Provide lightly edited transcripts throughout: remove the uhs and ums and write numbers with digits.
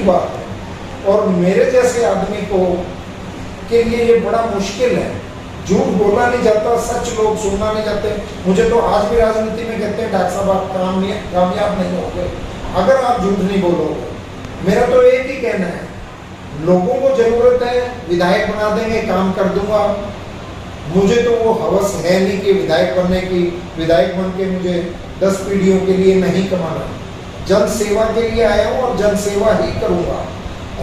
बात है, और मेरे जैसे आदमी को के लिए ये बड़ा मुश्किल है। झूठ बोला नहीं जाता, सच लोग सुनना नहीं चाहते। मुझे तो आज भी राजनीति में कहते हैं डॉक्टर साहब आप कामयाब नहीं होंगे अगर आप झूठ नहीं बोलोगे। मेरा तो एक ही कहना है, लोगों को जरूरत है, विधायक बना देंगे, काम कर दूंगा। मुझे तो वो हवस है नहीं कि विधायक बनने की। विधायक बन के मुझे 10 पीढ़ियों के लिए नहीं कमाना। जन सेवा के लिए आया हूँ और जन सेवा ही करूँगा।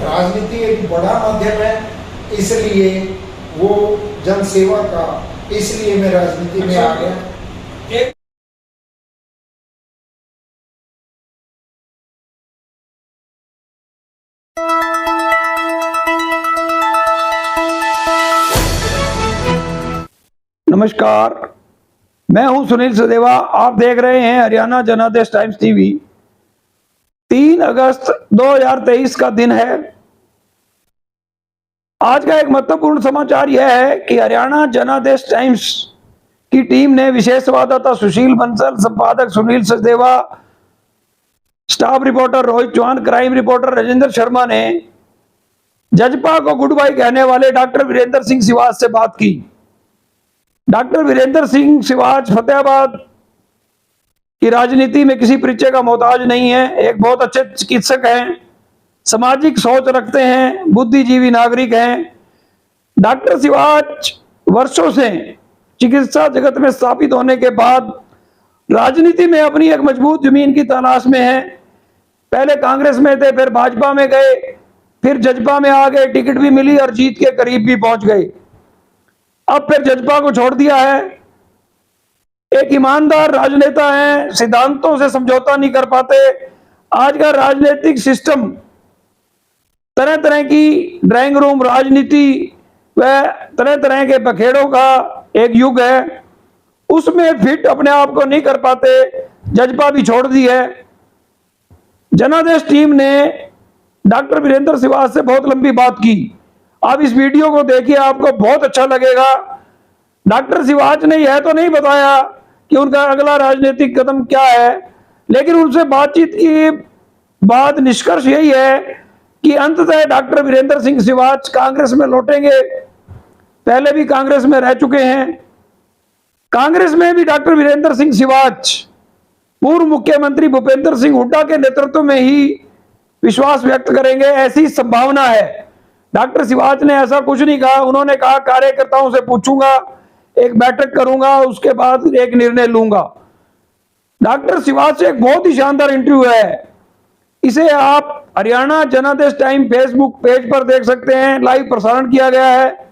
राजनीति एक बड़ा माध्यम है, इसलिए वो जन सेवा का, इसलिए मैं राजनीति में आ गया। नमस्कार, मैं हूं सुनील सदेवा। आप देख रहे हैं हरियाणा जनादेश टाइम्स टीवी। 3 अगस्त 2023 का दिन है। आज का एक महत्वपूर्ण समाचार यह है कि हरियाणा जनादेश टाइम्स की टीम ने विशेष संवाददाता सुशील बंसल, संपादक Sunil Sachdeva, staff reporter Rohit Chauhan, crime reporter Rajendra Sharma ने जजपा को गुड बाय कहने वाले डॉक्टर वीरेंद्र सिंह सिवाच से बात की। डॉक्टर वीरेंद्र सिंह सिवाच फतेहाबाद की राजनीति में किसी परिचय का मोहताज नहीं है। एक बहुत अच्छे चिकित्सक हैं, सामाजिक सोच रखते हैं, बुद्धिजीवी नागरिक हैं। डॉक्टर सिवाच वर्षों से चिकित्सा जगत में स्थापित होने के बाद राजनीति में अपनी एक मजबूत जमीन की तलाश में हैं। पहले कांग्रेस में थे, फिर भाजपा में गए, फिर जजपा में आ गए, टिकट भी मिली और जीत के करीब भी पहुंच गए। अब फिर जजपा को छोड़ दिया है। एक ईमानदार राजनेता हैं, सिद्धांतों से समझौता नहीं कर पाते। आज का राजनीतिक सिस्टम तरह तरह की ड्राइंग रूम राजनीति व तरह तरह के बखेड़ों का एक युग है, उसमें फिट अपने आप को नहीं कर पाते। जजपा भी छोड़ दी है। जनादेश टीम ने डॉक्टर वीरेंद्र सिवाच से बहुत लंबी बात की। आप इस वीडियो को देखिए, आपको बहुत अच्छा लगेगा। डॉक्टर सिवाच ने यह तो नहीं बताया कि उनका अगला राजनीतिक कदम क्या है, लेकिन उनसे बातचीत की बाद निष्कर्ष यही है कि अंततः डॉक्टर वीरेंद्र सिंह सिवाच कांग्रेस में लौटेंगे। पहले भी कांग्रेस में रह चुके हैं। कांग्रेस में भी डॉक्टर वीरेंद्र सिंह सिवाच पूर्व मुख्यमंत्री भूपेंद्र सिंह हुड्डा के नेतृत्व में ही विश्वास व्यक्त करेंगे, ऐसी संभावना है। डॉक्टर सिवाच ने ऐसा कुछ नहीं कहा। उन्होंने कहा कार्यकर्ताओं से पूछूंगा, एक बैठक करूंगा, उसके बाद एक निर्णय लूंगा। डॉक्टर सिवाच से एक बहुत ही शानदार इंटरव्यू है। इसे आप हरियाणा जनादेश टाइम फेसबुक पेज पर देख सकते हैं। लाइव प्रसारण किया गया है।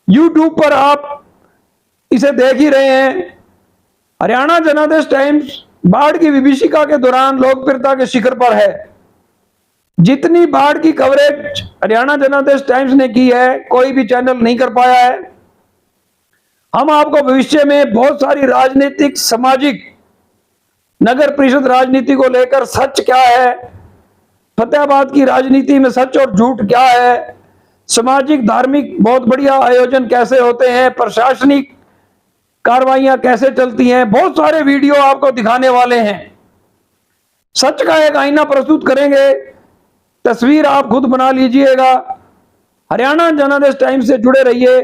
यूट्यूब पर आप इसे देख ही रहे हैं। हरियाणा जनादेश टाइम्स बाढ़ की विभीषिका के दौरान लोकप्रियता के शिखर पर है। जितनी बाढ़ की कवरेज हरियाणा जनादेश टाइम्स ने की है, कोई भी चैनल नहीं कर पाया है। हम आपको भविष्य में बहुत सारी राजनीतिक, सामाजिक, नगर परिषद राजनीति को लेकर सच क्या है, फतेहाबाद की राजनीति में सच और झूठ क्या है, सामाजिक धार्मिक बहुत बढ़िया आयोजन कैसे होते हैं, प्रशासनिक कार्रवाइयां कैसे चलती हैं, बहुत सारे वीडियो आपको दिखाने वाले हैं। सच का एक आईना प्रस्तुत करेंगे। तस्वीर आप खुद बना लीजिएगा। हरियाणा जनादेश टाइम्स से जुड़े रहिए।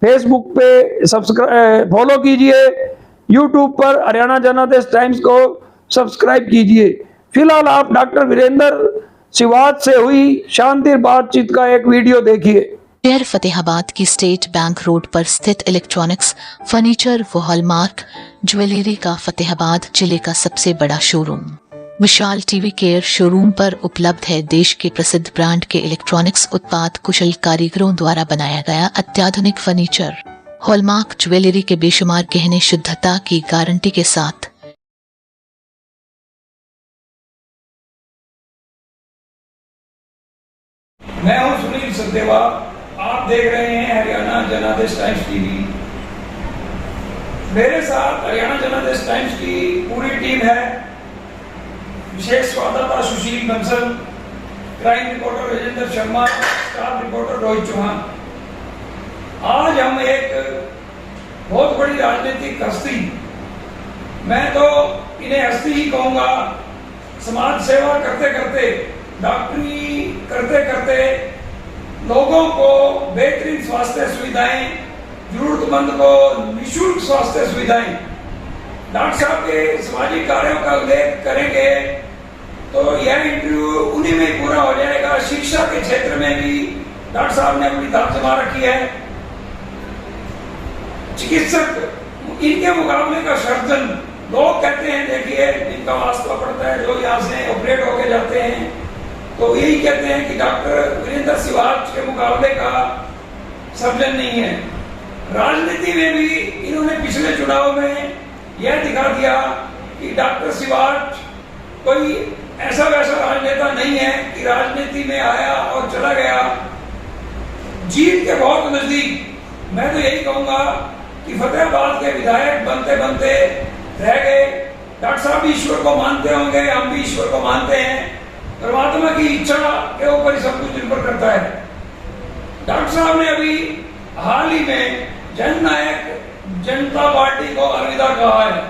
फेसबुक पे सब्सक्राइब फॉलो कीजिए। यूट्यूब पर हरियाणा जनादेश टाइम्स को सब्सक्राइब कीजिए। फिलहाल आप डॉक्टर वीरेंद्र सिवाच से हुई शानदार बातचीत का एक वीडियो देखिए। शहर फतेहाबाद की स्टेट बैंक रोड पर स्थित इलेक्ट्रॉनिक्स, फर्नीचर व हॉलमार्क ज्वेलरी का फतेहाबाद जिले का सबसे बड़ा शोरूम विशाल टीवी केयर शोरूम पर उपलब्ध है। देश के प्रसिद्ध ब्रांड के इलेक्ट्रॉनिक्स उत्पाद कुशल कारीगरों द्वारा बनाया गया अत्याधुनिक फर्नीचर, हॉलमार्क ज्वेलरी के बेशुमार गहने शुद्धता की गारंटी के साथ। मैं हूं सुनील सचदेवा। आप देख रहे हैं हरियाणा जनादेश टाइम्स टीवी। मेरे साथ हरियाणा जनादेश टाइम्स की पूरी टीम है। विशेष संवाददाता Sushil Bansal, crime reporter Rajendra Sharma, staff reporter Rohit Chauhan. आज हम एक बहुत बड़ी राजनीतिक हस्ती, मैं तो इन्हें हस्ती ही कहूंगा, समाज सेवा करते करते डॉक्टरी करते करते लोगों को बेहतरीन स्वास्थ्य सुविधाएं, जरूरतमंद को निःशुल्क स्वास्थ्य सुविधाएं, डॉक्टर साहब के सामाजिक कार्यों का उल्लेख करेंगे तो यह इंटरव्यू उन्हीं में पूरा हो जाएगा। शिक्षा के क्षेत्र में भी डॉक्टर साहब ने अपनी दांव जमा रखी है। चिकित्सक इनके मुकाबले का सर्जन, लोग कहते हैं देखिए इनका वास्ता पड़ता है जो यहाँ से ऑपरेट होके जाते हैं, तो यही कहते हैं कि डॉक्टर वीरेंद्र सिवाच के मुकाबले का सर्जन नहीं है। राजनीति में भी इन्होंने पिछले चुनाव में यह दिखा दिया कि डॉक्टर सिवाच कोई ऐसा वैसा राजनेता नहीं है कि राजनीति में आया और चला गया। जीत के बहुत नजदीक मैं तो यही कहूंगा कि फतेहाबाद के विधायक बनते बनते रह गए। डॉक्टर साहब भी ईश्वर को मानते होंगे, हम भी ईश्वर को मानते हैं, परमात्मा की इच्छा के ऊपर ही सब कुछ निर्भर करता है। डॉक्टर साहब ने अभी हाल ही में जननायक जनता पार्टी को अलविदा कहा है,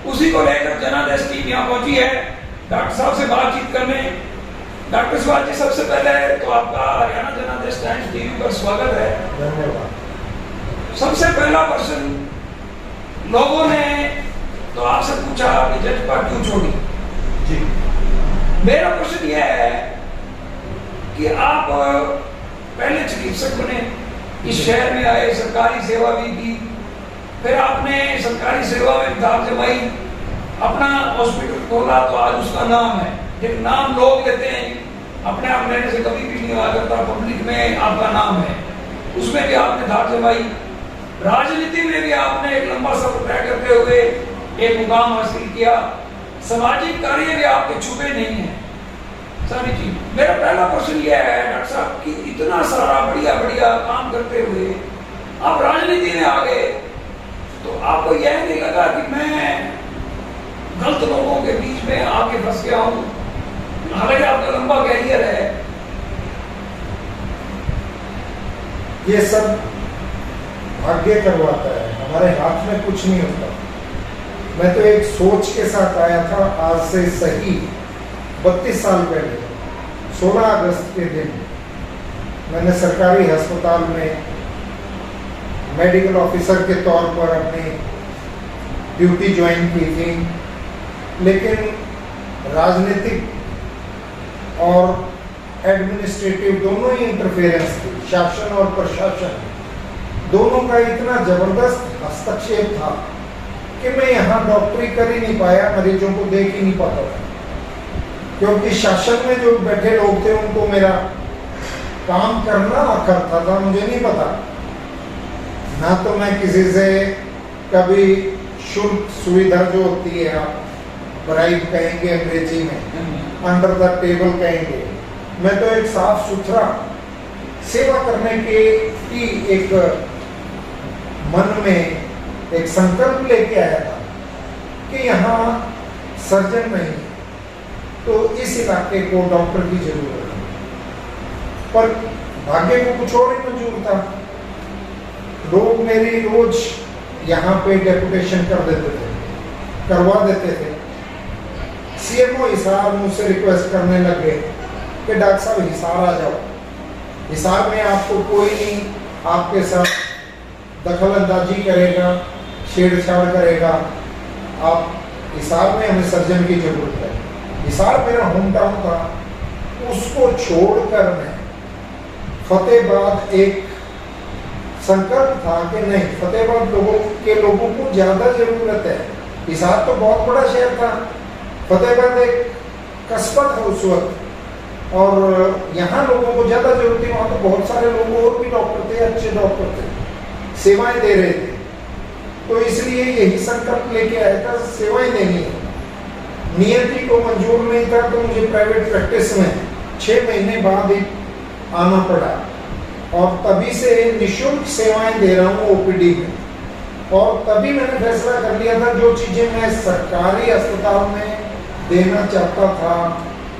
उसी को लेकर जनादेश टीम यहाँ पहुंची है डॉक्टर साहब से बातचीत करने। डॉक्टर सिवाच जी, सबसे पहले तो आपका हरियाणा जनादेश टाइम्स टीवी पर स्वागत है। धन्यवाद। सबसे पहला प्रश्न, लोगों ने तो आपसे पूछा कि जजपा क्यों छोड़ी। जी, मेरा प्रश्न यह है कि आप पहले चिकित्सक बने, इस शहर में आए, सरकारी सेवा भी की, फिर आपने सरकारी सेवा में दाव जमाई, अपना हॉस्पिटल खोला तो आज उसका नाम है। जब नाम लोग लेते हैं, अपने आप लेने से कभी भी नहीं हुआ करता, पब्लिक में आपका नाम है, उसमें भी आपने दाव जमाई। राजनीति में भी आपने एक लंबा सफर तय करते हुए एक मुकाम हासिल किया। सामाजिक कार्य भी आपके छुपे नहीं है सारी चीज। मेरा पहला प्रश्न यह है डॉक्टर साहब कि इतना सारा बढ़िया बढ़िया काम करते हुए आप राजनीति में आ गए, तो आपको यह नहीं लगा कि मैं गलत लोगों के बीच में आके फंस गया हूं? हालांकि आपका लंबा कैरियर है। ये सब भाग्य करवाता है, हमारे हाथ में कुछ नहीं होता। मैं तो एक सोच के साथ आया था, आज से सही 32 साल पहले 16 अगस्त के दिन मैंने सरकारी अस्पताल में मेडिकल ऑफिसर के तौर पर अपनी ड्यूटी ज्वाइन की थी। लेकिन राजनीतिक और एडमिनिस्ट्रेटिव दोनों ही इंटरफेरेंस थी, शासन और प्रशासन दोनों का इतना जबरदस्त हस्तक्षेप था कि मैं यहाँ डॉक्टरी कर ही नहीं पाया, मरीजों को देख ही नहीं पाता था, क्योंकि शासन में जो बैठे लोग थे उनको मेरा काम करना करता था, मुझे नहीं पता। ना तो मैं किसी से कभी शुल्क सुविधा जो होती है, आप ब्राइब कहेंगे अंग्रेजी में, अंडर द टेबल कहेंगे, मैं तो एक साफ सुथरा सेवा करने के की एक मन में एक संकल्प लेके आया था कि यहाँ सर्जन नहीं है तो इस इलाके को डॉक्टर की जरूरत है। पर भाग्य को कुछ और ही मंजूर था। लोग मेरी रोज यहाँ पे डेपुटेशन कर देते थे, करवा देते थे। सीएमओ हिसार मुझसे रिक्वेस्ट करने लग गए कि डॉक्टर साहब हिसार आ जाओ, हिसार में आपको कोई नहीं आपके साथ दखल अंदाजी करेगा, छेड़छाड़ करेगा, आप हिसार में हमें सर्जन की जरूरत है। हिसार मेरा होम टाउन था, उसको छोड़कर मैं फतेहाबाद एक संकल्प था कि नहीं, फतेहाबाद लोगों को ज़्यादा ज़रूरत है। हिसार तो बहुत बड़ा शहर था, फतेहाबाद एक कस्बा था उस वक्त, और यहाँ लोगों को ज़्यादा जरूरत थी। वहाँ तो बहुत सारे लोग और भी डॉक्टर थे, अच्छे डॉक्टर थे, सेवाएं दे रहे थे, तो इसलिए यही संकल्प लेके आया था, सेवाएं देनी है। नियति को मंजूर नहीं था तो मुझे प्राइवेट प्रैक्टिस में 6 महीने बाद ही आना पड़ा, और तभी से निःशुल्क सेवाएं दे रहा हूँ ओपीडी में। और तभी मैंने फैसला कर लिया था जो चीज़ें मैं सरकारी अस्पताल में देना चाहता था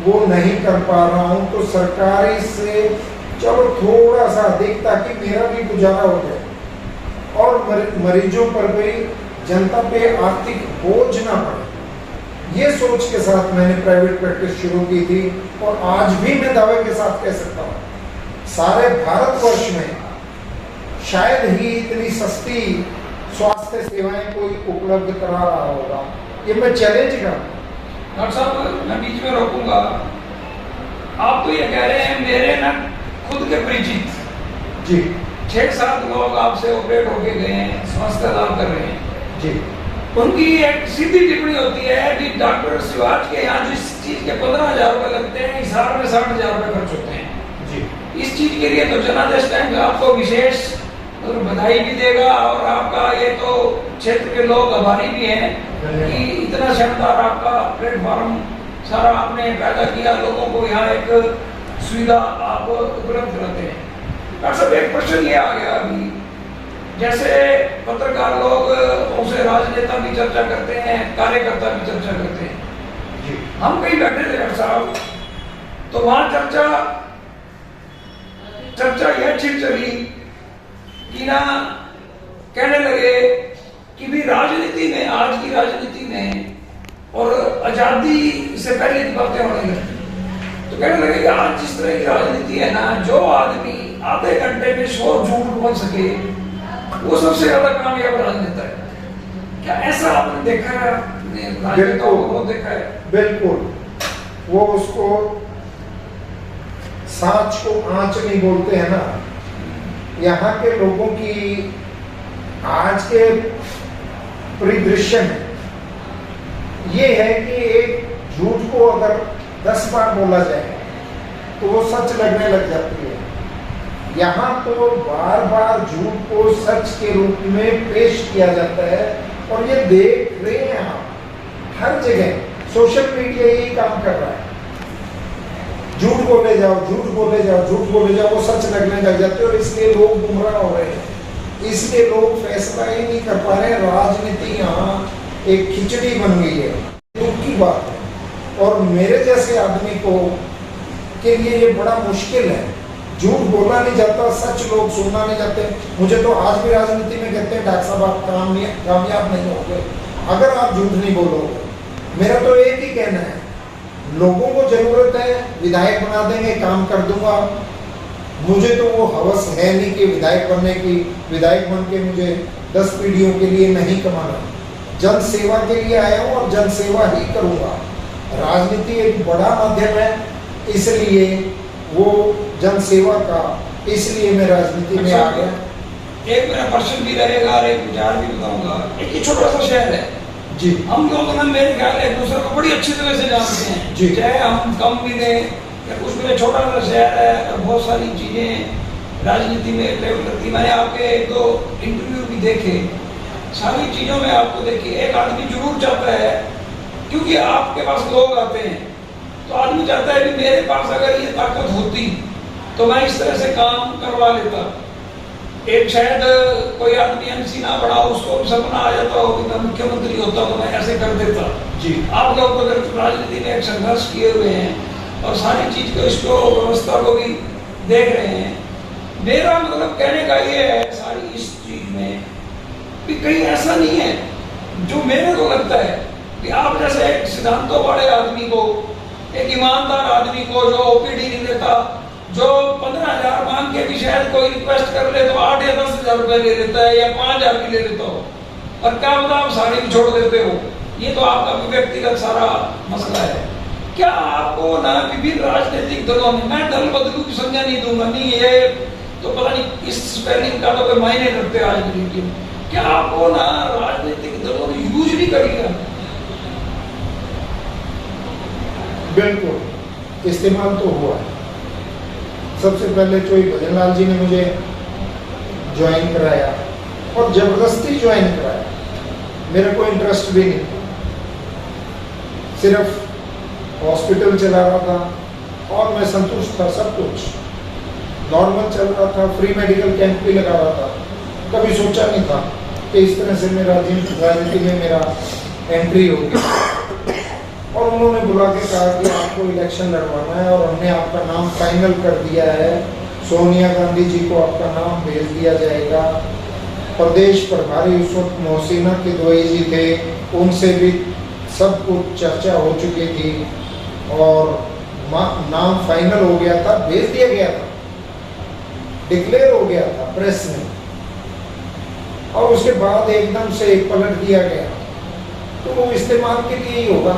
वो नहीं कर पा रहा हूँ, तो सरकारी से चलो थोड़ा सा अधिक ताकि मेरा भी गुजारा हो जाए और मरीजों पर भी, जनता पे आर्थिक बोझ ना पड़े। ये सोच के साथ मैंने प्राइवेट प्रैक्टिस शुरू की थी और आज भी मैं दावे के साथ कह सकता हूँ सारे भारतवर्ष में शायद ही इतनी सस्ती स्वास्थ्य सेवाएं कोई उपलब्ध करा रहा होगा। ये मैं चैलेंज करता डॉक्टर साहब मैं बीच में रोकूंगा। आप तो ये कह रहे हैं मेरे ना खुद के परिचित जी 6-7 लोग आपसे ऑपरेट होके गए हैं, स्वास्थ्य लाभ कर रहे हैं जी। उनकी एक सीधी टिप्पणी होती है कि डॉक्टर शिवाज के यहाँ जिस चीज के 15,000 रुपए लगते हैं हिसाब में 60,000 रुपए खर्च होते हैं जी। इस चीज के लिए तो जनादेश बैंक आपको विशेष बधाई भी देगा और आपका ये तो क्षेत्र के लोग आभारी भी हैं कि इतना शानदार आपका प्लेटफॉर्म सारा आपने पैदा किया, लोगों को यहाँ एक सुविधा आप उपलब्ध कराते हैं। डॉक्टर साहब एक प्रश्न ये आ गया अभी, जैसे पत्रकार लोग उनसे राजनेता भी चर्चा करते हैं, कार्यकर्ता भी चर्चा करते हैं, हम कहीं बैठे थे डॉक्टर साहब तो वहां चर्चा यह छिड़ चली कि ना कहने लगे कि भी राजनीति में, आज की राजनीति में और आजादी से पहले की बातें होने लगी तो कहने लगे कि आज जिस तरह की राजनीति है ना, जो आदमी आधे घंटे में 100 झूठ बोल सके वो सबसे ज्यादा कामयाब राजनेता है। क्या ऐसा आपने देखा है? राजनेताओं को देखा है? बिल्कुल, वो उसको सांच को आंच नहीं बोलते हैं ना। यहाँ के लोगों की आज के परिदृश्य में ये है कि एक झूठ को अगर 10 बार बोला जाए तो वो सच लगने लग जाती है। यहाँ तो बार बार झूठ को सच के रूप में पेश किया जाता है और ये देख रहे हैं आप हर जगह। सोशल मीडिया यही काम कर रहा है, झूठ बोले जाओ, झूठ बोले जाओ, झूठ बोले जाओ, वो सच लगने लग जाते हैं और इसलिए लोग गुमराह हो रहे हैं। इसलिए लोग फैसला ही नहीं कर पा रहे। राजनीति यहाँ एक खिचड़ी बन गई है, दुख की बात है। और मेरे जैसे आदमी को के लिए ये बड़ा मुश्किल है। झूठ बोला नहीं जाता, सच लोग सुनना नहीं चाहते। मुझे तो आज भी राजनीति में कहते हैं डॉक्टर साहब आप कामयाब नहीं होंगे अगर आप झूठ नहीं बोलोगे। मेरा तो एक ही कहना है, लोगों को जरूरत है, विधायक बना देंगे, काम कर दूंगा। मुझे तो वो हवस है नहीं कि विधायक बनने की। विधायक बन के मुझे 10 पीढ़ियों के लिए नहीं कमाना। जन सेवा के लिए आया हूँ और जन सेवा ही करूँगा। राजनीति एक बड़ा माध्यम है, इसलिए वो जन सेवा का, इसलिए मैं राजनीति में आ गया। एक मेरा प्रश्न भी रहेगा और एक विचार भी बताऊंगा। एक ही छोटा सा शहर है जी, हम लोग ना मेरे ख्याल एक दूसरे को बड़ी अच्छी तरह से जानते हैं जी। चाहे हम कम भी दें या कुछ भी, छोटा सा शहर है और बहुत सारी चीजें राजनीति में लेवल करती। मैंने आपके 1-2 इंटरव्यू भी देखे, सारी चीजों में आपको देखिए एक आदमी जरूर चाहता है, क्योंकि आपके पास लोग आते हैं तो आदमी चाहता है कि मेरे पास अगर ये ताकत होती तो मैं इस तरह से काम करवा लेता। एक शायद कोई आदमी एमसी ना बड़ा, उसको सपना आ जाता हो कि मैं मुख्यमंत्री होता तो मैं ऐसे कर देता जी। आप लोग अगर राजनीति में एक संघर्ष किए हुए हैं और सारी चीज को, इसको व्यवस्था को भी देख रहे हैं, मेरा मतलब कहने का ये है सारी इस चीज में कि कहीं ऐसा नहीं है जो मेरे को लगता है कि आप जैसे एक सिद्धांतों वाले आदमी को, एक ईमानदार आदमी को जो ओपीडी नहीं देता, जो 15,000 मांग के भी शायद कोई रिक्वेस्ट कर ले तो 8 या 10,000 रुपए ले लेता है या 5,000 भी ले लेता हो, और क्या पता आप साड़ी भी छोड़ देते हो। ये तो आपका व्यक्तिगत सारा मसला है। क्या आपको ना विभिन्न राजनीतिक दलों में, मैं दल बदलू की संज्ञा नहीं दूंगा, नहीं ये तो पता नहीं इस स्पेलिंग का तो कोई मायने रखते आज की, क्या आपको ना राजनीतिक दलों ने यूज नहीं करेगा? बिल्कुल इस्तेमाल तो हुआ है। सबसे पहले चोई भजनलाल जी ने मुझे ज्वाइन कराया और जबरदस्ती ज्वाइन कराया। मेरा कोई इंटरेस्ट भी नहीं था, सिर्फ हॉस्पिटल चला रहा था और मैं संतुष्ट था। सब कुछ नॉर्मल चल रहा था, फ्री मेडिकल कैंप भी लगा रहा था। कभी सोचा नहीं था कि इस तरह से मेरा राजनीति में मेरा एंट्री होगी। और उन्होंने बुला के कहा कि आपको इलेक्शन लड़वाना है और हमने आपका नाम फाइनल कर दिया है, सोनिया गांधी जी को आपका नाम भेज दिया जाएगा। प्रदेश प्रभारी उस वक्त मोहसिना किदवई जी थे, उनसे भी सब कुछ चर्चा हो चुकी थी और नाम फाइनल हो गया था, भेज दिया गया था, डिक्लेयर हो गया था प्रेस में, और उसके बाद एकदम से पलट दिया गया। तो वो इस्तेमाल के लिए ही होगा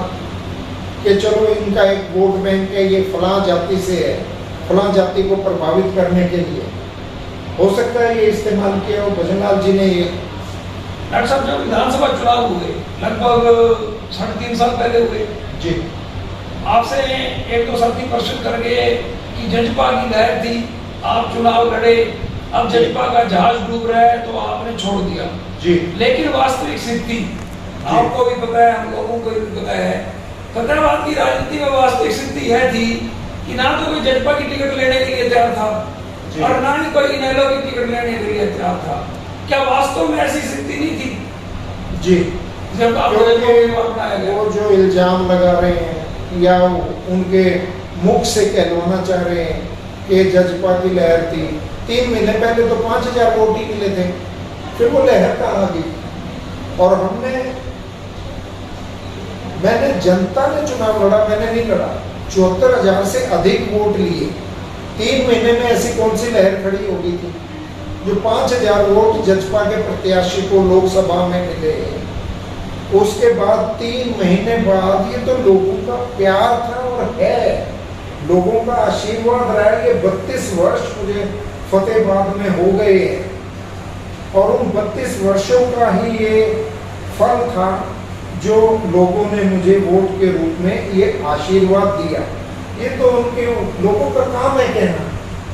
कि चलो इनका एक वोट बैंक है, ये फलां जाति से है, फलां जाति को प्रभावित करने के लिए हो सकता है ये इस्तेमाल किया हो। भजनलाल जी ने ये डॉक्टर साहब जब विधानसभा चुनाव हुए लगभग 3.5 साल पहले हुए जी, आपसे एक दो साथी प्रश्न कर गए कि जजपा की लहर थी, आप चुनाव लड़े, अब जजपा का जहाज डूब रहा है तो आपने छोड़ दिया जी, लेकिन वास्तविक स्थिति आपको भी पता है, हम लोगों को भी पता है, फतेहाबाद की राजनीति में वास्तविक स्थिति यह थी कि ना तो कोई जजपा की टिकट लेने के लिए तैयार था और ना ही कोई इनेलो की टिकट लेने के लिए तैयार था। क्या वास्तव में ऐसी स्थिति नहीं थी जी? जब आप वो जो इल्जाम लगा रहे हैं या उनके मुख से कहलवाना चाह रहे हैं कि जजपा की लहर थी, 3 महीने पहले तो 5000 वोट ही मिले थे, फिर वो लहर कहाँ गई? और मैंने जनता ने चुनाव लड़ा, मैंने नहीं लड़ा। 74,000 से अधिक वोट लिए, 3 महीने में ऐसी कौन सी लहर खड़ी हो गई थी जो 5000 वोट जजपा के प्रत्याशी को लोकसभा में मिले। उसके बाद 3 महीने बाद ये तो लोगों का प्यार था और है, लोगों का आशीर्वाद रहा है। ये 32 वर्ष मुझे फतेहाबाद में हो गए हैं और उन 32 वर्षों का ही ये फल था जो लोगों ने मुझे वोट के रूप में ये आशीर्वाद दिया। ये तो उनके लोगों का काम है कहना,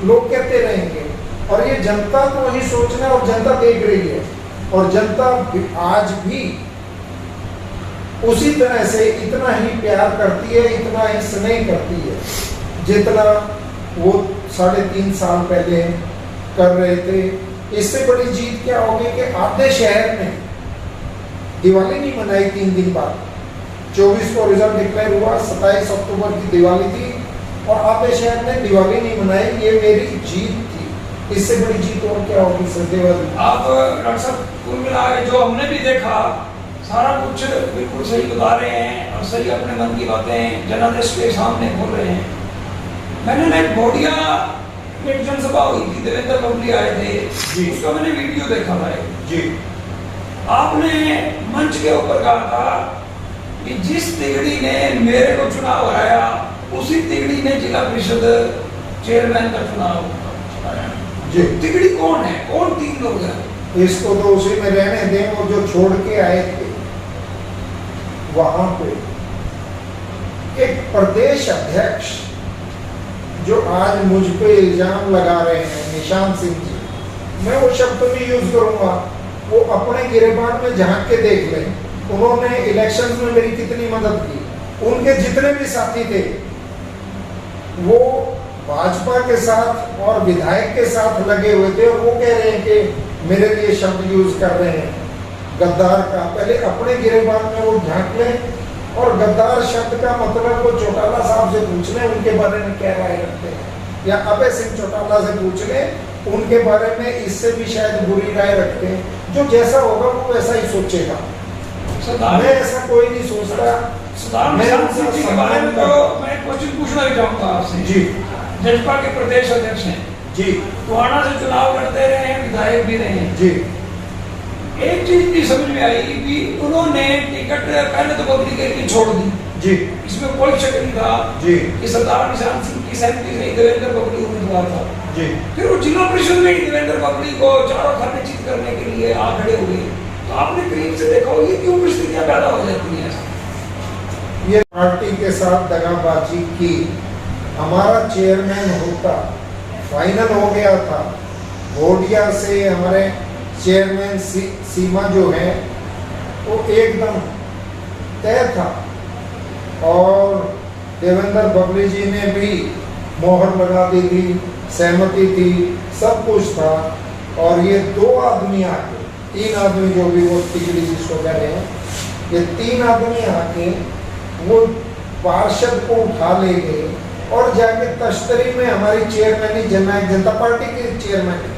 लोग कहते रहेंगे और ये जनता को ही सोचना, और जनता देख रही है और जनता आज भी उसी तरह से इतना ही प्यार करती है, इतना ही स्नेह करती है जितना वो 3.5 साल पहले कर रहे थे। इससे बड़ी जीत क्या होगी कि आधे शहर में दिवाली नहीं मनाई 3 दिन बाद। 24 को रिजल्ट डिक्लेयर हुआ, 27 अक्टूबर की दिवाली थी और आधे शहर ने दिवाली नहीं मनाई। ये मेरी जीत थी, इससे बड़ी जीत और क्या होगी सचदेवा जी? आप डॉक्टर साहब कुल मिला जो हमने भी देखा सारा कुछ बिल्कुल सही बता रहे हैं और सही अपने मन की बातें जनादेश के सामने बोल रहे हैं। मैंने ना एक भोटिया में जनसभा हुई थी, देवेंद्र बबली आए थे, उसका मैंने वीडियो देखा था जी। आपने मंच के ऊपर कहा था कि जिस तिगड़ी ने मेरे को चुनाव हराया उसी तिगड़ी ने जिला परिषद चेयरमैन का चुनाव हराया। जी। तिगड़ी कौन है, कौन 3 लोग हैं? इसको तो उसी में रहने दें। और जो छोड़ के आए थे वहां पे एक प्रदेश अध्यक्ष जो आज मुझ पे इल्जाम लगा रहे हैं, निशान सिंह जी, मैं वो शब्द भी यूज करूंगा, वो अपने गिरेबान में झांक के देख लें। उन्होंने इलेक्शंस में मेरी कितनी मदद की। उनके जितने भी साथी थे वो भाजपा के साथ और विधायक के साथ लगे हुए थे और वो कह रहे हैं कि मेरे लिए शब्द यूज कर रहे हैं गद्दार का। पहले अपने गिरेबान में वो झांक लें और गद्दार शब्द का मतलब वो चौटाला साहब से पूछ लें, उनके बारे में क्या राय रखते हैं, या अभय सिंह चौटाला से पूछ लें, उनके बारे में इससे भी शायद बुरी राय रखते हैं। जो जैसा होगा वो वैसा ही सोचेगा। मैं ऐसा कोई नहीं सोचता। मैं के बारे में तो मैं क्वेश्चन पूछना भी चाहूंगा आपसे जी। जजपा के प्रदेश अध्यक्ष हैं जी, टोहाना से चुनाव लड़ते रहे हैं, विधायक भी रहे हैं जी। एक चीज भी समझ में आई कि उन्होंने टिकट पहले तो बबली के लिए छोड़ दी जी, इसमें कोई शक नहीं था जी, कि सरदार निशान सिंह की सहमति से देवेंद्र बबली उम्मीदवार था जी। फिर वो जिला परिषद में ही देवेंद्र बबली को चारों खाने चित करने के लिए आ खड़े हुए। तो आपने करीब से देखा ये क्यों परिस्थितियां पैदा हो जाती हैं? ये पार्टी के साथ दगाबाजी की। हमारा चेयरमैन होता फाइनल हो गया था, घोड़िया से हमारे चेयरमैन सीमा जो है वो एकदम तय था और देवेंद्र बबली जी ने भी मोहर लगा दी थी, सहमति थी, सब कुछ था। और ये 2 आदमी आके, 3 आदमी जो भी वो तिगड़ी जिसको कह रहे हैं, ये 3 आदमी आके वो पार्षद को उठा ले गए और जाके तश्तरी में हमारी चेयरमैन जननायक जनता पार्टी के चेयरमैन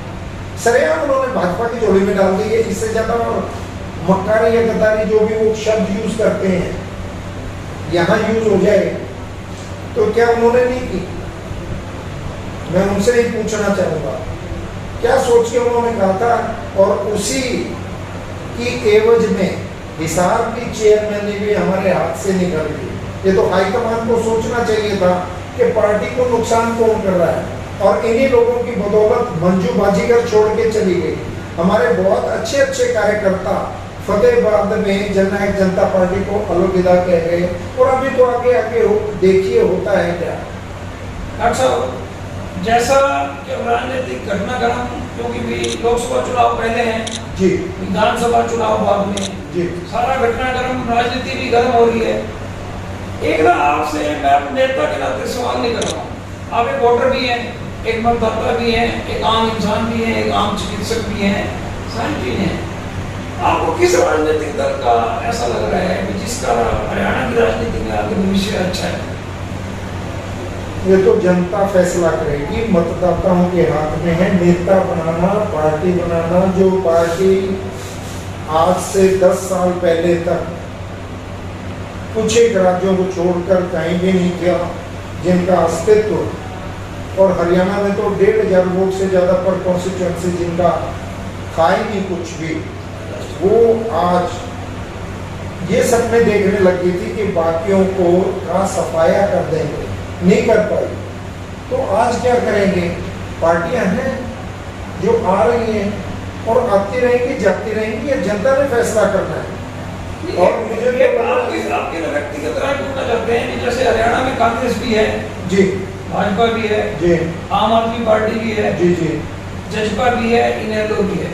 सरेआम उन्होंने भाजपा की झोली में डाल दी है। इससे ज्यादा और मक्कारी या गद्दारी जो भी वो शब्द यूज करते हैं यहाँ यूज हो जाए, तो क्या उन्होंने नहीं की? मैं उनसे ही पूछना चाहूँगा, क्या सोच के उन्होंने कहा था? और उसी की एवज में हिसार की चेयरमैन भी हमारे हाथ से निकल गई। ये तो हाईकमान को सोचना चाहिए था कि पार्टी को नुकसान कौन कर रहा है, और इन्हीं लोगों की बदौलत मंजू बाजीगर छोड़ के चली गई। हमारे बहुत अच्छे अच्छे कार्यकर्ता फतेहाबाद में जननायक जनता पार्टी को अलविदा कह गए, और अभी तो आगे आगे देखिए होता है क्या। डॉक्टर साहब, जैसा कि राजनीतिक घटनाक्रम, क्योंकि भी लोकसभा चुनाव पहले हैं जी, विधानसभा चुनाव बाद में, जी, सारा घटनाक्रम, राजनीति भी गर्म हो रही है। एक ना आपसे मैं अपने नेता के नाते सवाल नहीं कर रहा हूँ, आप एक वोटर भी हैं, एक मतदाता भी हैं, एक आम इंसान भी हैं, एक आम चिकित्सक भी हैं, सारी चीजें हैं। आपको किस राजनीतिक दल का ऐसा लग रहा है कि जिसका हरियाणा की राजनीति में आगे भविष्य अच्छा है? ये तो जनता फैसला करेगी, मतदाताओं के हाथ में है नेता बनाना, पार्टी बनाना। जो पार्टी आज से 10 साल पहले तक कुछ एक राज्यों को छोड़कर कहीं भी नहीं किया, जिनका अस्तित्व, और हरियाणा में तो 1,500 वोट से ज़्यादा पर कॉन्स्टिट्यूंसी जिनका था ही नहीं कुछ भी, वो आज ये सपने देखने लगी थी कि बाकियों को का सफाया कर देंगे, नहीं कर पाई। तो आज क्या करेंगे? पार्टियां हैं जो आ रही हैं और आती रहेंगी, जाती रहेंगी, ये जनता ने फैसला करना है। और मुझे आपके व्यक्तिगत राय पूछना चाहते हैं कि जैसे हरियाणा में कांग्रेस भी है जी, भाजपा भी है जी, आम आदमी पार्टी भी है जी, जी, जजपा भी है, इनेलो भी है,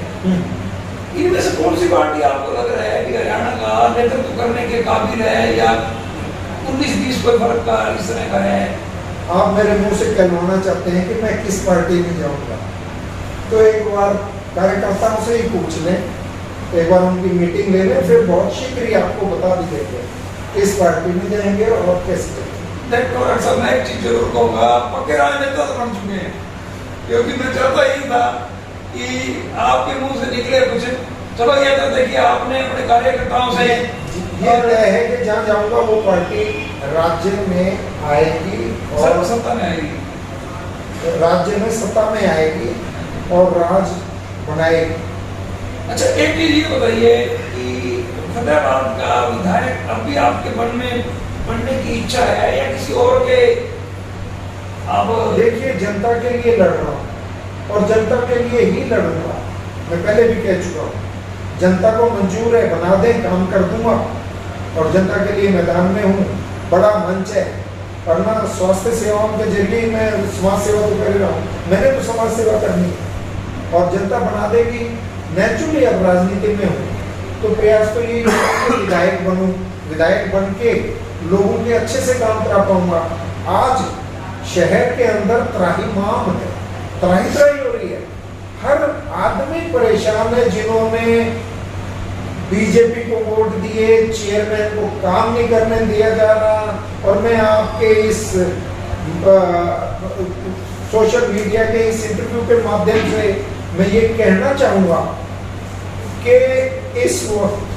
इनमें से कौन सी पार्टी आपको लग रहा है कि हरियाणा का नेतृत्व करने के काबिल है, या 19-20 कोई फर्क का इस तरह का है? आप मेरे मुंह से कहलवाना चाहते हैं कि मैं किस पार्टी में जाऊंगा, तो एक बार कार्यकर्ताओं से ही पूछ लें, एक बार उनकी मीटिंग ले लें, फिर बहुत शीघ्र ही आपको बता भी देंगे किस पार्टी में जाएंगे और कैसे जाएंगे। देखो डॉक्टर साहब, मैं एक चीज जरूर कहूँगा, पक्के राजनेता तो बन चुके हैं, क्योंकि मैं चाहता ही था कि आपके मुंह से निकले कुछ। चलो ये तो देखिए, आपने अपने कार्यकर्ताओं से ये तय है कि जहाँ जाऊंगा वो पार्टी राज्य में आएगी और सत्ता में आएगी, राज्य में सत्ता में आएगी और राज बनाएगी। अच्छा, एक चीज ये बताइए कि फतेहाबाद का विधायक अभी आपके मन में बनने की इच्छा है या किसी और के? आप देखिए, जनता के लिए लड़ रहा हूँ और जनता के लिए ही लड़ूंगा। मैं पहले भी कह चुका हूँ, जनता को मंजूर है, बना दें, काम कर दूंगा, और जनता के लिए मैदान में हूँ। बड़ा मंच है, वरना स्वास्थ्य सेवाओं के जरिए मैं समाज सेवा तो कर रहा हूँ, मैंने तो समाज सेवा करनी है और जनता बना देगी। नेचुरली अब राजनीति में हूँ तो प्रयास तो यही होगा कि विधायक बनूं, विधायक बन के लोगों के अच्छे से काम करा पाऊंगा। आज शहर के अंदर त्राहिमाम है, त्राही हो रही है, हर आदमी परेशान है। जिन्होंने बीजेपी को वोट दिए, चेयरमैन को काम नहीं करने दिया जा रहा, और मैं आपके इस सोशल मीडिया के इस इंटरव्यू के माध्यम से मैं ये कहना चाहूंगा कि इस वक्त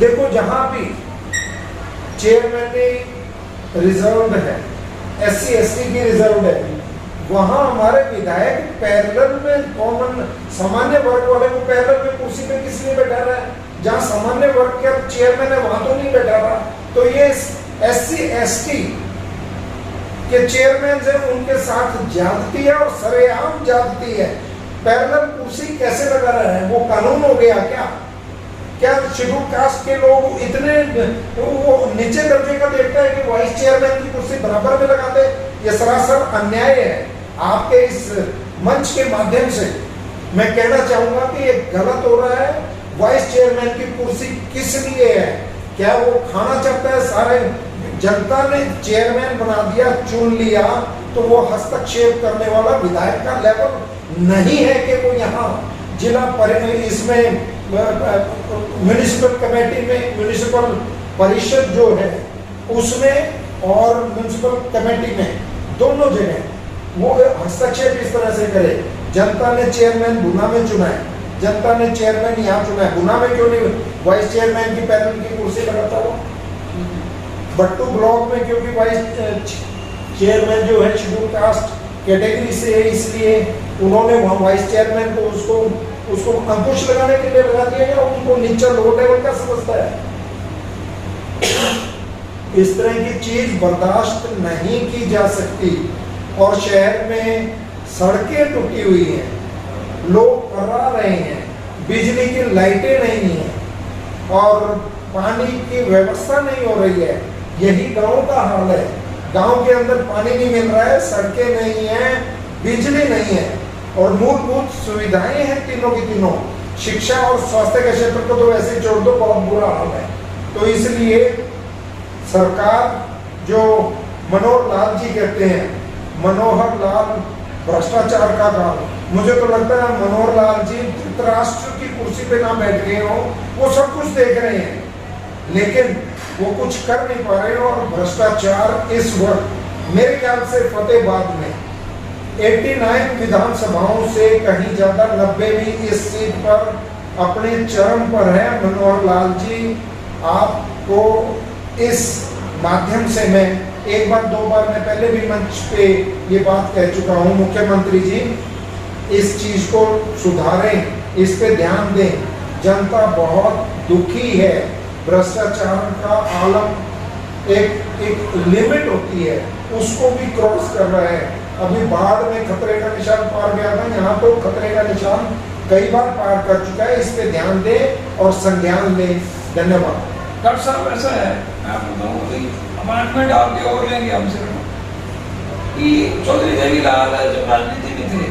देखो, जहां भी चेयरमैन रिजर्व है, SC ST की रिजर्व है, वहां हमारे विधायक पैरेलल में कॉमन सामान्य वर्ग वाले को पैरेलल में कुर्सी पे किस लिए बैठा रहा है? जहां सामान्य वर्ग का चेयरमैन है वहां तो नहीं बैठा रहा। तो ये SC ST के चेयरमैन से उनके साथ ज्यादती है और सरेआम ज्यादती है। पैरेलल कुर्सी कैसे लगा रहा है? वो कानून हो गया क्या? क्या शेड्यूल कास्ट के लोग इतने वो नीचे दर्जे का देखता है कि वाइस चेयरमैन की कुर्सी बराबर में लगा दे? ये सरासर अन्याय है। आपके इस मंच के माध्यम से मैं कहना चाहूंगा कि ये गलत हो रहा है। वाइस चेयरमैन की कुर्सी किस लिए है? क्या वो खाना चाहता है? सारे जनता ने चेयरमैन बना दिया, चुन लिया, तो वो हस्तक्षेप करने वाला विधायक का लेवल नहीं है कि वो यहाँ जिला इसमें म्युनिसिपल कमेटी में, म्युनिसिपल परिषद जो है उसमें और म्युनिसिपल कमेटी में, दोनों जगह वो हस्तक्षेप इस तरह से करे। जनता ने चेयरमैन गुना में चुना है, जनता ने चेयरमैन यहाँ चुना है, गुना में क्यों नहीं वाइस चेयरमैन की पैनल की कुर्सी लगाता हुआ? बट्टू ब्लॉक में क्योंकि वाइस चेयरमैन जो है शेड्यूल कास्ट कैटेगरी से है, इसलिए उन्होंने वहाँ वाइस चेयरमैन को उसको अंकुश लगाने के लिए लगा दिया गया, उनको नीचा लो लेवल का समझता है। इस तरह की चीज बर्दाश्त नहीं की जा सकती। और शहर में सड़कें टूटी हुई हैं, लोग करा रहे हैं, बिजली की लाइटें नहीं हैं और पानी की व्यवस्था नहीं हो रही है। यही गांव का हाल है। गांव के अंदर पानी नहीं मिल रहा है, सड़कें नहीं है, बिजली नहीं है और मूलभूत सुविधाएं हैं तीनों की तीनों। शिक्षा और स्वास्थ्य के क्षेत्र को तो वैसे छोड़ दो, बहुत बुरा हाल है। तो इसलिए सरकार जो मनोहर लाल जी कहते हैं, मनोहर लाल भ्रष्टाचार का काल, मुझे तो लगता है मनोहर लाल जी धृतराष्ट्र की कुर्सी पे ना बैठ गए हो, वो सब कुछ देख रहे हैं लेकिन वो कुछ कर नहीं पा रहे हो। और भ्रष्टाचार इस वक्त मेरे ख्याल से फतेहाबाद में 89 विधानसभाओं से कहीं ज्यादा 90वीं इस सीट पर अपने चरम पर है। मनोहर लाल जी, आपको इस माध्यम से मैं एक बार दो बार मैं पहले भी मंच पे ये बात कह चुका हूँ, मुख्यमंत्री जी इस चीज को सुधारें, इस पे ध्यान दें। जनता बहुत दुखी है। भ्रष्टाचार का आलम एक लिमिट होती है, उसको भी क्रॉस कर रहा है। अभी बाढ़ में खतरे का निशान पार गया था, यहाँ तो खतरे का निशान कई बार पार कर चुका है। इस पे ध्यान दें और संज्ञान लें। धन्यवाद। डॉक्टर साहब, ऐसा है, मैं आपको बताऊँ अपॉइंटमेंट आपके और लेंगे हमसे कि चौधरी देवीलाल जब राजनीति में थे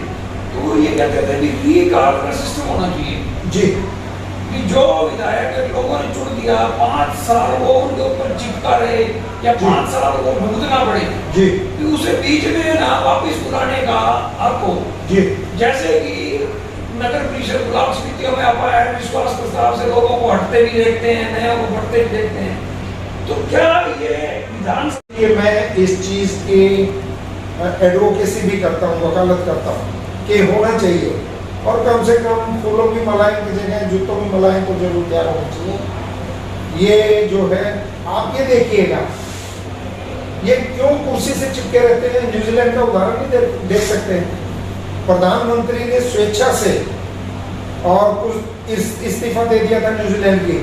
तो वो ये कहते थे कि ये कार्ड का सिस्टम होना चाहिए जी, कि जो विधायक लोगों ने चुन दिया 5 साल वो उनके ऊपर चिपका रहे या 5 साल वो भुगतना पड़े जी, कि उसे बीच में ना वापिस बुलाने का आपको जी, जैसे कि नगर परिषद ब्लॉक समितियों में आप विश्वास प्रस्ताव से लोगों को हटते भी देखते हैं, नया को बढ़ते भी देखते हैं। तो क्या ये विधान ये मैं इस चीज की एडवोकेसी भी करता हूँ, वकालत करता हूँ कि होना चाहिए और कम से कम फूलों की मलाई की जगह जूतों की मलाई तो जरूर तैयार होना चाहिए। ये जो है आप ये देखिएगा, ये क्यों कुर्सी से चिपके रहते हैं। न्यूजीलैंड का उदाहरण भी देख सकते हैं। प्रधानमंत्री ने स्वेच्छा से और कुछ इस्तीफा दे दिया था न्यूजीलैंड की,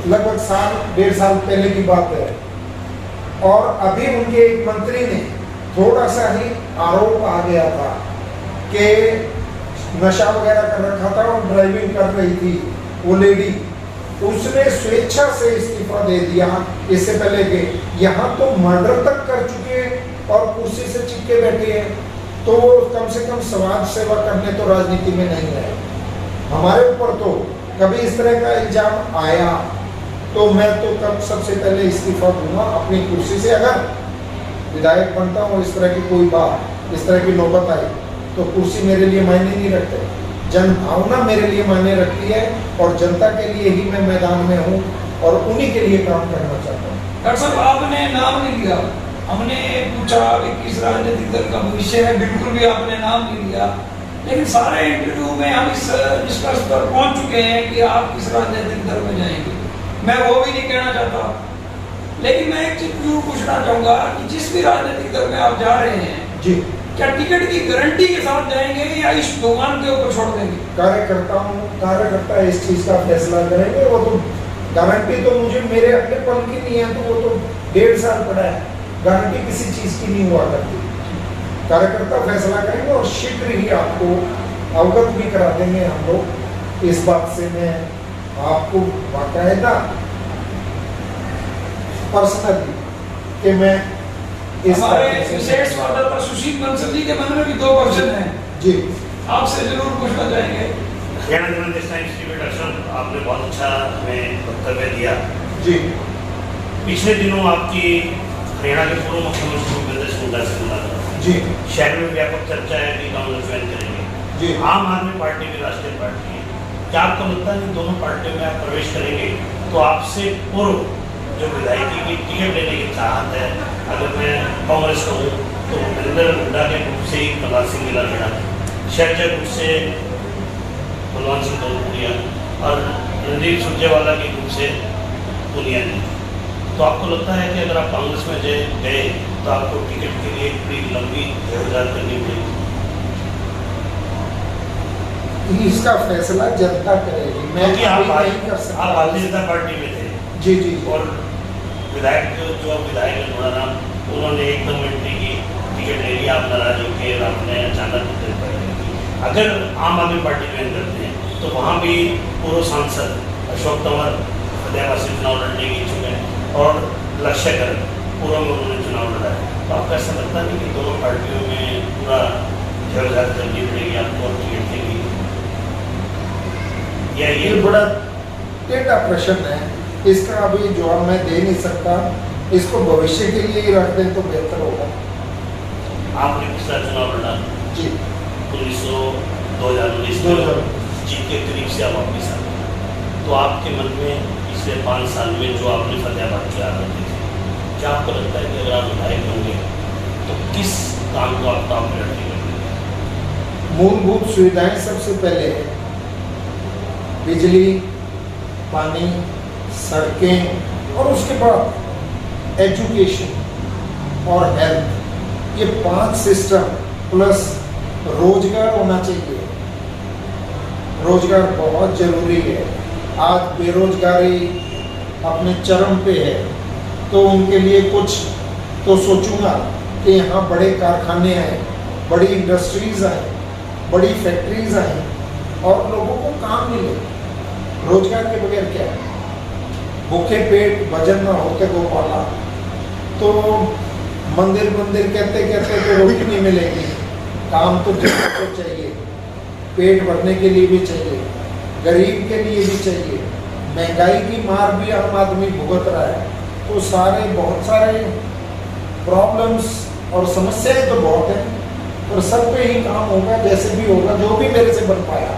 लगभग 1.5 साल पहले की बात है। और अभी उनके एक मंत्री ने थोड़ा सा ही आरोप आ गया था कि नशा वगैरह कर रखा था और ड्राइविंग कर रही थी वो लेडी, उसने स्वेच्छा से इस्तीफा दे दिया। इससे पहले के यहाँ तो मर्डर तक कर चुके हैं और कुर्सी से चिपके बैठे हैं, तो वो कम से कम समाज सेवा करने तो राजनीति में नहीं आए। हमारे ऊपर तो कभी इस तरह का इल्जाम आया तो मैं तो कब सबसे पहले इस्तीफा दूंगा अपनी कुर्सी से। अगर विधायक बनता हूँ, इस तरह की कोई बात, इस तरह की नौबत आई तो कुर्सी मेरे लिए मायने नहीं रखते, जन भावना मेरे लिए मायने रखती है और जनता के लिए ही मैं मैदान में हूँ और उन्हीं के लिए काम करना चाहता हूँ। डॉक्टर साहब, आपने नाम नहीं लिया, हमने पूछा किस राजनीतिक दल का भविष्य है, बिल्कुल भी आपने नाम नहीं लिया, लेकिन सारे इंटरव्यू में हम इस निष्कर्ष पर पहुंच चुके हैं कि आप किस राजनीतिक दल में जाएंगे। मैं वो भी नहीं कहना चाहता, लेकिन मैं एक चीज जरूर पूछना चाहूंगा कि जिस भी राजनीतिक दल में आप जा रहे हैं जी, क्या टिकट की गारंटी के साथ जाएंगे या इस भगवान के ऊपर छोड़ देंगे? कार्यकर्ता इस चीज का फैसला करेंगे। वो तो गारंटी तो मुझे मेरे अपने पल की नहीं है, तो वो तो 1.5 साल पड़ा है, गारंटी किसी चीज की नहीं हुआ करती। कार्यकर्ता फैसला करेंगे और शीघ्र ही आपको अवगत भी करा देंगे हम लोग इस बात से। मैं आपको बाकायदा पर्सनली कि मैं इस हमारे विशेष संवाददाता सुशील बंसल जी के मन में भी 2 क्वेश्चन हैं जी, आपसे जरूर पूछना चाहेंगे। हरियाणा जर्नलिस्ट टाइम्स टीवी दर्शन, आपने बहुत अच्छा हमें वक्तव्य दिया जी। पिछले दिनों आपकी हरियाणा के पूर्व मुख्यमंत्री भूपेंद्र सिंह हुड्डा से मुलाकात जी, शहर में व्यापक चर्चा है कि कांग्रेस ज्वाइन करेंगे जी। आम आदमी पार्टी भी राष्ट्रीय पार्टी है, क्या आपको लगता है कि दोनों पार्टियों में आप प्रवेश करेंगे तो आपसे पूर्व जो विधायकी की टिकट लेने की चाहत है, अगर मैं कांग्रेस का हूँ तो भूपेंद्र हुड्डा के ग्रुप से ही प्रहलाद सिंह गिला खड़ा, शहरजय ग्रुप से बलवान सिंह कौरपुरिया और रणदीप सुरजेवाला के ग्रुप से पुनिया जी, तो आपको लगता है कि अगर आप कांग्रेस में गए तो आपको टिकट के लिए एक बड़ी लंबी जद्दोजहद करनी पड़ेगी? इसका फैसला जनता करेगी, मैं क्योंकि आप नहीं कर सकता। भारतीय जनता पार्टी में थे जी जी और विधायक जो विधायक है थोड़ा नाम, उन्होंने एकदम एंट्री की, टिकट ले लिया, आप नाराज होकर आपने अचानक अगर आम आदमी पार्टी ज्वाइन करते हैं तो वहाँ भी पूर्व सांसद अशोक तंवर फतेहाबाद से चुनाव लड़ने की इच्छुक है और लक्ष्य कर पूर्व में उन्होंने चुनाव लड़ा है। तो आपको ऐसा लगता नहीं कि दोनों पार्टियों में पूरा जद्दोजहद करनी पड़ेगी आपको और टिकट देगी? या ये बड़ा टेढ़ा प्रश्न है, इसका अभी जवाब मैं दे नहीं सकता। इसको भविष्य के लिए ही रख दें तो बेहतर होगा। आपने पिछला चुनाव लड़ा जी 2019 में जीत के करीब से आप वापस आ गए, तो आपके मन में पिछले 5 साल में जो आपने फतेहाबाद की आदत दी थी, क्या आपको लगता है कि अगर आप विधायक होंगे तो किस काम को आप टॉप प्रायोरिटी करेंगे? मूलभूत सुविधाएं सबसे पहले है, बिजली, पानी, सड़कें, और उसके बाद एजुकेशन और हेल्थ, ये 5 सिस्टम प्लस रोजगार होना चाहिए। रोजगार बहुत जरूरी है। आज बेरोजगारी अपने चरम पे है, तो उनके लिए कुछ तो सोचूंगा कि यहाँ बड़े कारखाने आए, बड़ी इंडस्ट्रीज आए, बड़ी फैक्ट्रीज आए और लोगों को काम मिले। रोजगार के बगैर क्या है? भूखे पेट भजन न होते गोपाला, तो मंदिर कहते कहते तो रोटी नहीं मिलेगी। काम तो जनता को चाहिए, पेट भरने के लिए भी चाहिए, गरीब के लिए भी चाहिए। महंगाई की मार भी आम आदमी भुगत रहा है, तो बहुत सारे प्रॉब्लम्स और समस्याएं तो बहुत हैं, और सब पे ही काम होगा। जैसे भी होगा, जो भी मेरे से बन पाया,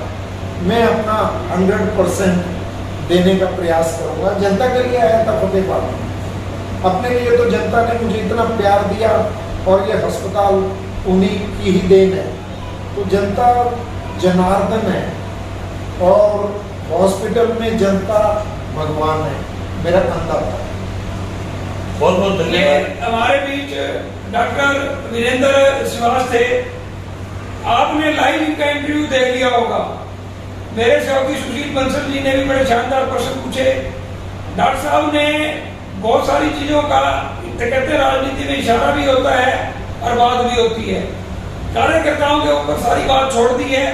मैं अपना 100% देने का प्रयास करूंगा। जनता के लिए आया था फतेहाबाद, अपने लिए तो जनता ने मुझे इतना प्यार दिया, और ये अस्पताल उन्हीं की ही देन है। तो जनता जनार्दन है, और हॉस्पिटल में जनता भगवान है, मेरा कंधा था। बहुत बहुत धन्यवाद। हमारे बीच डॉक्टर वीरेंद्र श्रीवास थे। आपने लाइव इनका इंटरव्यू देख लिया होगा। मेरे सहयोगी सुशील बंसल जी ने भी बड़े शानदार प्रश्न पूछे। डॉक्टर साहब ने बहुत सारी चीजों का, कहते हैं राजनीति में इशारा भी होता है और बात भी होती है। कार्यकर्ताओं के ऊपर सारी बात छोड़ दी है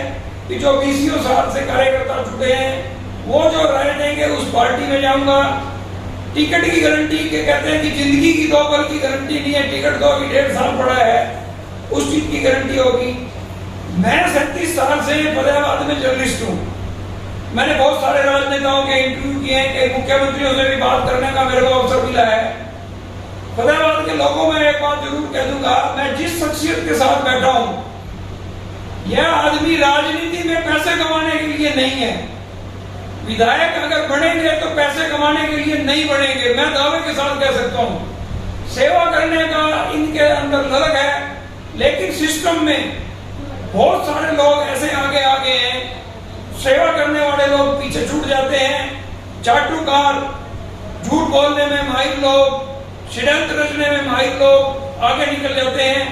कि जो 20 साल से कार्यकर्ता जुटे हैं, वो जो राय देंगे उस पार्टी में जाऊंगा। टिकट की गारंटी के कहते हैं कि जिंदगी की 2 पल की गारंटी नहीं है, टिकट 2 की 1.5 साल पड़ा है, उस चीज की गारंटी होगी। मैं 37 साल से फतेहाबाद में जर्नलिस्ट हूँ। मैंने बहुत सारे राजनेताओं के इंटरव्यू किए हैं, कई मुख्यमंत्रियों से भी बात करने का मेरे को अवसर मिला है। फतेहाबाद के लोगों में एक बात जरूर कह दूंगा, मैं जिस शख्सियत के साथ बैठा हूँ, यह आदमी राजनीति में पैसे कमाने के लिए नहीं है। विधायक अगर बनेंगे तो पैसे कमाने के लिए नहीं बनेंगे, मैं दावे के साथ कह सकता हूँ। सेवा करने का इनके अंदर ललक है, लेकिन सिस्टम में बहुत सारे लोग ऐसे आगे हैं, सेवा करने वाले लोग पीछे छूट जाते हैं। चाटुकार, झूठ बोलने में माहिर लोग, षड्यंत्र रचने में माहिर लोग आगे निकल जाते हैं।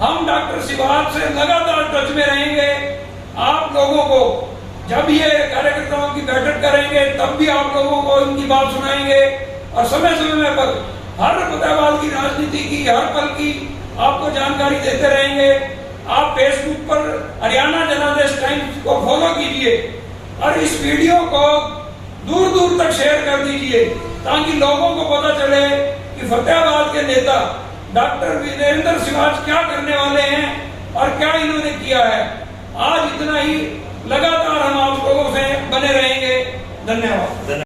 हम डॉक्टर श्रीवास से लगातार टच में रहेंगे। आप लोगों को जब ये कार्यकर्ताओं की बैठक करेंगे, तब भी आप लोगों को इनकी बात सुनाएंगे, और समय समय पर हर फतेहाबाद की राजनीति की, हर पल की आपको जानकारी देते रहेंगे। आप फेसबुक पर हरियाणा जनादेश टाइम्स को फॉलो कीजिए और इस वीडियो को दूर दूर तक शेयर कर दीजिए, ताकि लोगों को पता चले कि फतेहाबाद के नेता डॉक्टर वीरेंद्र श्रीवास क्या करने वाले हैं और क्या इन्होंने किया है। आज इतना ही, लगातार हम आप लोगों से बने रहेंगे। धन्यवाद।